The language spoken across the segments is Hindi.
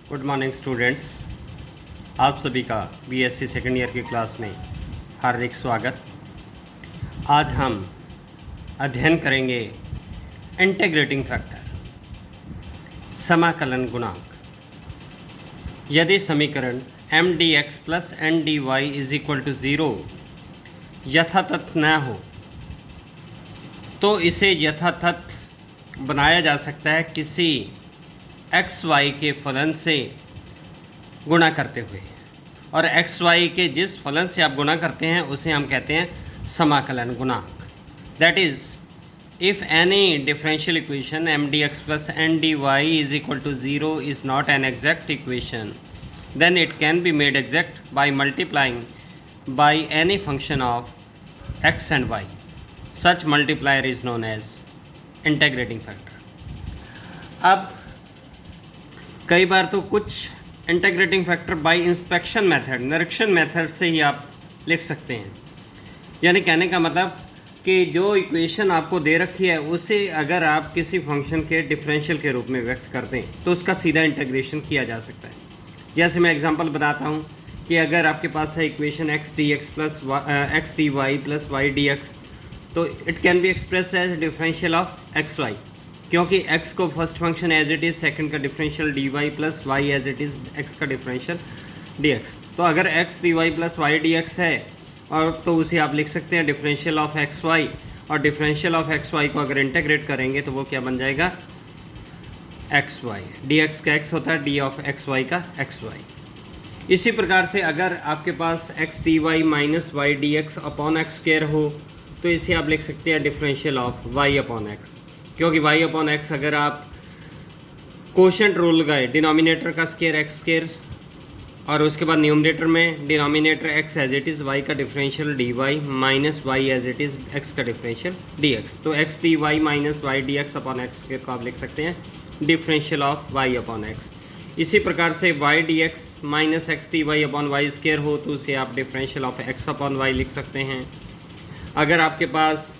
Good morning students. आप सभी का बीएससी सेकेंड ईयर की क्लास में हार्दिक स्वागत। आज हम अध्ययन करेंगे इंटीग्रेटिंग फैक्टर, समाकलन गुणांक। यदि समीकरण M D x plus N D Y is equal to zero यथातथ न हो तो इसे यथातथ बनाया जा सकता है किसी एक्स वाई के फलन से गुणा करते हुए, और एक्स वाई के जिस फलन से आप गुणा करते हैं उसे हम कहते हैं समाकलन गुणांक। That is if any differential equation M D x plus N D Y is equal to zero is not an exact equation, then it can be made exact by multiplying by any function of x and y. Such multiplier is known as integrating factor. अब कई बार तो कुछ integrating factor by inspection method, निरीक्षण मेथड से ही आप लिख सकते हैं। यानी कहने का मतलब कि जो इक्वेशन आपको दे रखी है उसे अगर आप किसी फंक्शन के डिफरेंशियल के रूप में व्यक्त कर दें तो उसका सीधा इंटीग्रेशन किया जा सकता है। जैसे मैं एग्जांपल बताता हूँ कि अगर आपके पास है equation X D x plus X D Y plus Y D x, तो it can be express as differential of X Y, क्योंकि x को first function as it is, second का differential D Y plus Y as it is, x का डिफरेंशियल डी एक्स। तो अगर x D Y plus Y D X है और तो उसे आप लिख सकते हैं डिफरेंशियल ऑफ एक्स वाई, और डिफरेंशियल ऑफ एक्स वाई को अगर इंटीग्रेट करेंगे तो वो क्या बन जाएगा, एक्स वाई। डी एक्स का x होता है, डी ऑफ एक्स वाई का एक्स वाई। इसी प्रकार से अगर आपके पास X D Y minus Y D x upon x square हो तो इसे आप लिख सकते हैं differential of Y upon X, क्योंकि y अपॉन एक्स अगर आप कोशेंट रूल लगाए, डिनोमिनेटर का स्क्वायर एक्स स्क्वायर और उसके बाद न्यूमरेटर में denominator x as it is, y का differential D Y minus y as it is, x का डिफरेंशियल डी एक्स। तो x D Y minus Y D x upon x square को आप लिख सकते हैं differential of y upon x. इसी प्रकार से y d x minus x D Y upon y square हो तो उसे आप differential of x upon y लिख सकते हैं। अगर आपके पास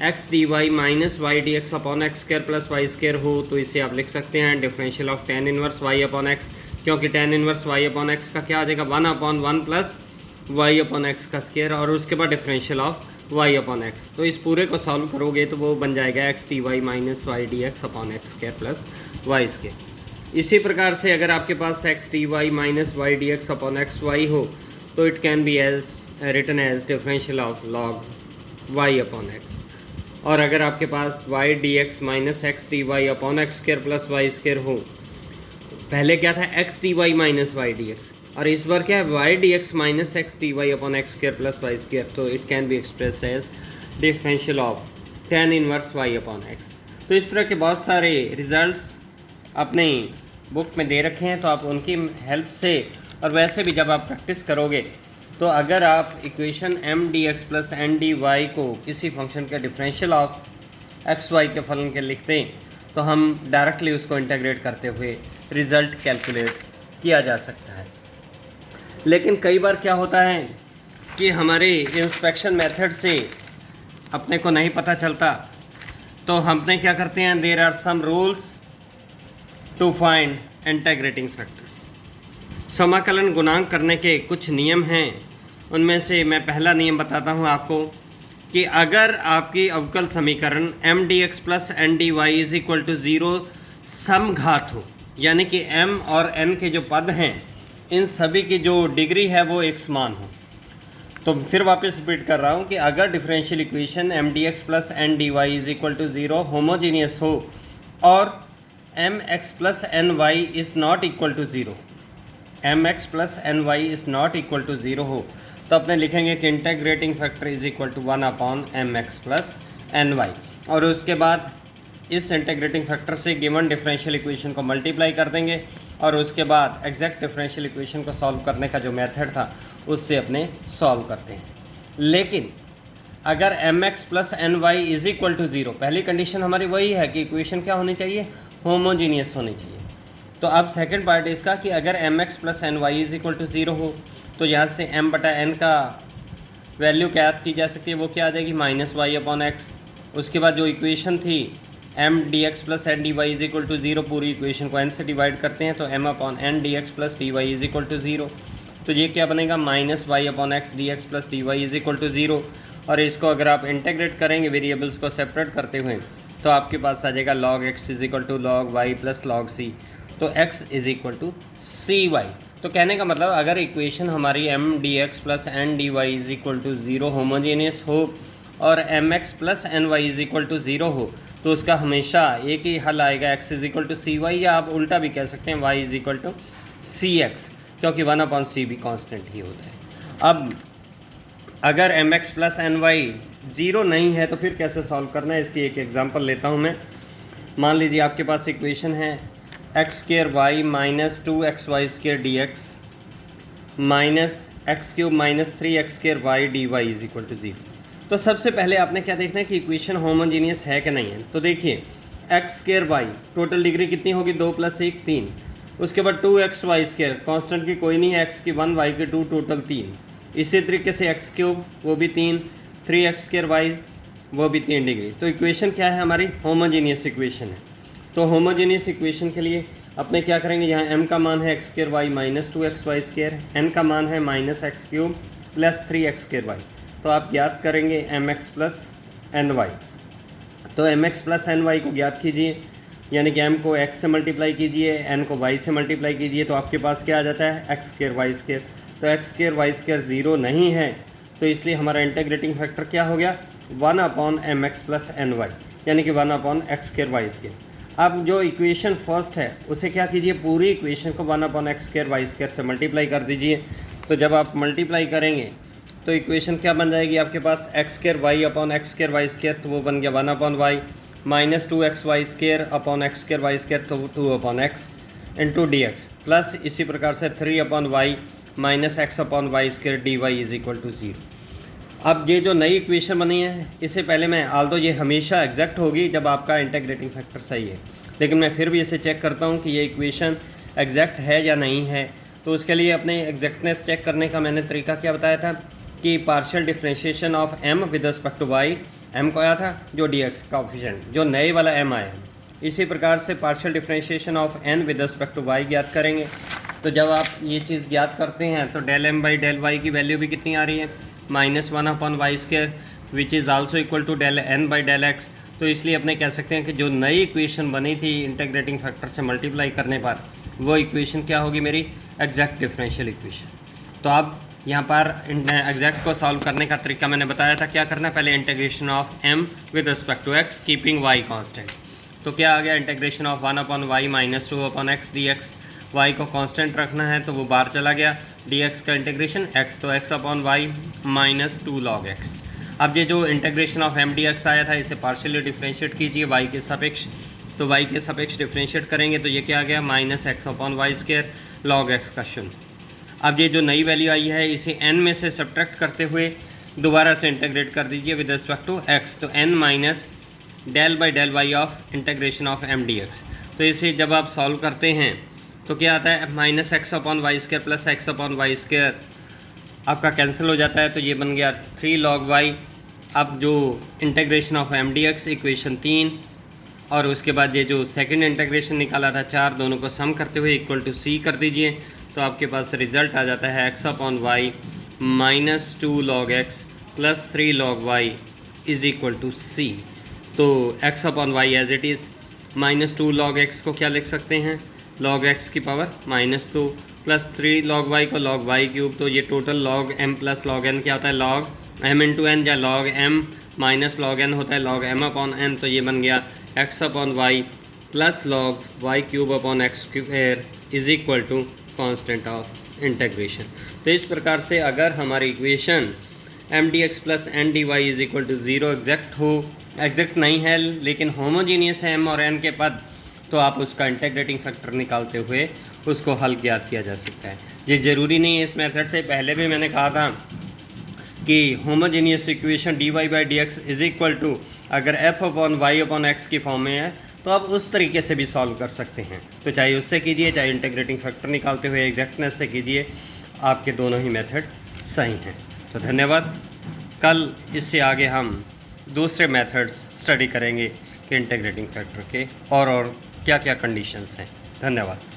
X D Y minus Y D x upon x square plus Y square हो तो इसे आप लिख सकते हैं differential of tan inverse Y upon X, क्योंकि tan inverse Y upon X का क्या आ जाएगा, one upon one plus Y upon X का स्क्वायर, और उसके बाद differential of Y upon X. तो इस पूरे को सॉल्व करोगे तो वो बन जाएगा X D Y minus Y D x upon x square plus Y square. इसी प्रकार से अगर आपके पास X D Y minus Y D x upon X Y हो तो it can be as written as differential of log Y upon X. और अगर आपके पास Y D x minus x D Y upon x square plus Y square हो, पहले क्या था X D Y minus Y D X, और इस बार क्या है Y D x minus x D Y upon x square plus Y square, तो it can be express as differential of tan inverse Y upon X. तो इस तरह के बहुत सारे रिजल्ट्स अपने बुक में दे रखे हैं, तो आप उनकी हेल्प से, और वैसे भी जब आप प्रैक्टिस करोगे तो अगर आप equation M D x plus N D y को किसी फंक्शन के डिफरेंशियल ऑफ एक्स वाई के फलन के लिखते हैं तो हम डायरेक्टली उसको इंटीग्रेट करते हुए रिज़ल्ट कैलकुलेट किया जा सकता है। लेकिन कई बार क्या होता है कि हमारे इंस्पेक्शन मेथड से अपने को नहीं पता चलता, तो हमने क्या करते हैं, there are some rules to find integrating factors. समाकलन गुणांक करने के कुछ नियम हैं, उनमें से मैं पहला नियम बताता हूं आपको कि अगर आपकी अवकल समीकरण M D x plus N D Y is equal to zero समघात हो, यानी कि m और n के जो पद हैं इन सभी की जो डिग्री है वो एक समान हो। तो फिर वापस रिपीट कर रहा हूँ कि अगर differential equation M D x plus N D Y is equal to zero homogeneous हो और M x plus N y is not equal to zero, M x plus N y is not equal to zero हो, तो अपने लिखेंगे कि integrating factor is equal to one upon M x plus N y, और उसके बाद इस इंटीग्रेटिंग फैक्टर से गिवन डिफरेंशियल इक्वेशन को मल्टीप्लाई कर देंगे, और उसके बाद एग्जैक्ट डिफरेंशियल इक्वेशन को सॉल्व करने का जो मेथड था उससे अपने सॉल्व करते हैं। लेकिन अगर M x plus N Y is equal to zero, पहली कंडीशन हमारी वही है कि इक्वेशन क्या होनी चाहिए, होमोजीनियस होनी चाहिए। तो अब सेकंड पार्ट इसका कि अगर M x plus N Y is equal to zero हो तो यहाँ से m बटा n का वैल्यू क्या की जा सकती है, वो क्या आ जाएगी, माइनस वाई अपॉन एक्स। उसके बाद जो इक्वेशन थी M D x plus N D Y is equal to zero, पूरी इक्वेशन को एन से डिवाइड करते हैं तो M upon N d x plus d Y is equal to zero. तो ये क्या बनेगा, minus y upon x D x plus d Y is equal to zero. और इसको अगर आप इंटीग्रेट करेंगे वेरिएबल्स को सेपरेट करते हुए तो आपके पास आ जाएगा log X is equal to log Y plus log C. तो X is equal to C Y. तो कहने का मतलब अगर इक्वेशन हमारी M D x plus N D Y is equal to zero homogeneous हो और M x plus N Y is equal to zero हो तो उसका हमेशा एक ही हल आएगा, X is equal to C Y, या आप उल्टा भी कह सकते हैं y is equal to c x, क्योंकि 1/c भी कांस्टेंट ही होता है। अब अगर M x plus N y zero नहीं है तो फिर कैसे सॉल्व करना है, इसकी एक एग्जांपल लेता हूँ मैं। मान लीजिए आपके पास इक्वेशन है x square Y minus 2xy square d x minus x cube minus 3x square y d Y is equal to zero. तो सबसे पहले आपने क्या देखना है कि इक्वेशन होमोजीनियस है कि नहीं है। तो देखिए x square y total degree कितनी होगी, 2 + 1 3। उसके बाद 2xy स्क्र कांस्टेंट की कोई नहीं है, x की 1 y की 2 टोटल 3। इसी तरीके से एक्स क्यूब वो भी 3, 3x स्क्र वाई वो भी 3 डिग्री। तो इक्वेशन क्या है हमारी, होमोजीनियस इक्वेशन है। तो होमोजीनियस इक्वेशन के लिए अपने क्या करेंगे, यहाँ m का मान है x square Y minus 2xy square, n का मान है minus x cube plus 3x square Y. तो आप ज्ञात करेंगे M x plus N Y. तो M x plus N Y को ज्ञात कीजिए, यानी कि m को x से मल्टीप्लाई कीजिए, n को y से मल्टीप्लाई कीजिए, तो आपके पास क्या आ जाता है एक्स स्क्र वाई स्क्र। तो x square Y square zero नहीं है तो इसलिए हमारा इंटीग्रेटिंग फैक्टर क्या हो गया, 1/mx प्लस एन वाई, यानी कि 1/x स्क्र वाई स्क्र। अब जो इक्वेशन फर्स्ट है उसे क्या कीजिए, पूरी इक्वेशन को 1/x स्क्र वाई स्क्र से मल्टीप्लाई कर दीजिए। तो जब आप मल्टीप्लाई करेंगे तो इक्वेशन क्या बन जाएगी आपके पास, X square Y upon X square Y square, तो वो बन गया 1/y minus 2xy square upon X square Y square, तो 2/x into D x plus इसी प्रकार से 3/y minus x upon y square d Y is equal to zero. अब ये जो नई इक्वेशन बनी है इससे पहले मैं आल्दो ये हमेशा एग्जैक्ट होगी जब आपका इंटीग्रेटिंग फैक्टर सही है, लेकिन मैं फिर भी इसे चेक करता हूँ कि ये इक्वेशन एग्जैक्ट है या नहीं है। तो उसके लिए अपने एग्जैक्टनेस चेक करने का मैंने तरीका क्या बताया था कि partial differentiation of m with respect to y, m को आया था जो dx कोएफिशिएंट, जो नए वाला m आया है। इसी प्रकार से partial differentiation of n with respect to y ज्ञात करेंगे। तो जब आप ये चीज़ ज्ञात करते हैं तो del m by del y की वैल्यू भी कितनी आ रही है, -1/y square which is also equal to del n by del x। तो इसलिए अपने कह सकते हैं कि जो नई इक्वेशन बनी थी इंटीग्रेटिंग फैक्टर से मल्टीप्लाई करने पर वो इक्वेशन क्या होगी मेरी, एग्जैक्ट डिफरेंशियल इक्वेशन। तो आप यहाँ पर एग्जैक्ट को सॉल्व करने का तरीका मैंने बताया था, क्या करना है, पहले integration of m with respect to x keeping y constant. तो क्या आ गया, integration of 1/y minus 2/x dx, y को कांस्टेंट रखना है तो वो बाहर चला गया, dx का इंटीग्रेशन x, तो x/y माइनस 2 log x। अब ये जो इंटीग्रेशन ऑफ m dx आया था इसे पार्शियली डिफरेंशिएट कीजिए y के सापेक्ष। तो y के सापेक्ष डिफरेंशिएट करेंगे तो ये क्या आ गया, minus x/y square log x का शून्य। अब ये जो नई वैल्यू आई है इसे n में से सब्ट्रैक्ट करते हुए दोबारा से इंटीग्रेट कर दीजिए विद रिस्पेक्ट टू x, तो n minus del by del y of integration of m dx। तो इसे जब आप सॉल्व करते हैं तो क्या आता है, minus x/y square plus x/y square आपका कैंसिल हो जाता है, तो ये बन गया 3 log y। अब जो integration of m dx equation 3 और उसके बाद ये जो सेकंड इंटीग्रेशन निकाला था 4, दोनों को सम करते हुए इक्वल टू c कर दीजिए। तो आपके पास रिज़ल्ट आ जाता है x/y माइनस 2 log x plus 3 log y is equal to c। तो x/y as it is minus 2 log x को क्या लिख सकते हैं, log x की पावर -2 प्लस 3 log y को log y क्यूब। तो ये total log m plus log n क्या होता है, log m इंटू n, या log m minus log n होता है log m/n। तो ये बन गया x/y plus log y cube upon x square is equal to constant of integration. तो इस प्रकार से अगर हमारी equation M D x plus N D y is equal to zero exact हो, एग्जैक्ट नहीं है लेकिन होमोजीनियस है m और n के पद, तो आप उसका इंटीग्रेटिंग फैक्टर निकालते हुए उसको हल ज्ञात किया जा सकता है। ये ज़रूरी नहीं है इस मेथड से, पहले भी मैंने कहा था कि homogeneous equation d y by d x is equal to अगर f/y/x की फॉर्म में है तो आप उस तरीके से भी सॉल्व कर सकते हैं। तो चाहे उससे कीजिए चाहे इंटीग्रेटिंग फैक्टर निकालते हुए एग्जैक्टनेस से कीजिए, आपके दोनों ही मेथड सही हैं। तो धन्यवाद। कल इससे आगे हम दूसरे मेथड्स स्टडी करेंगे के इंटीग्रेटिंग फैक्टर के और क्या क्या कंडीशंस हैं। धन्यवाद।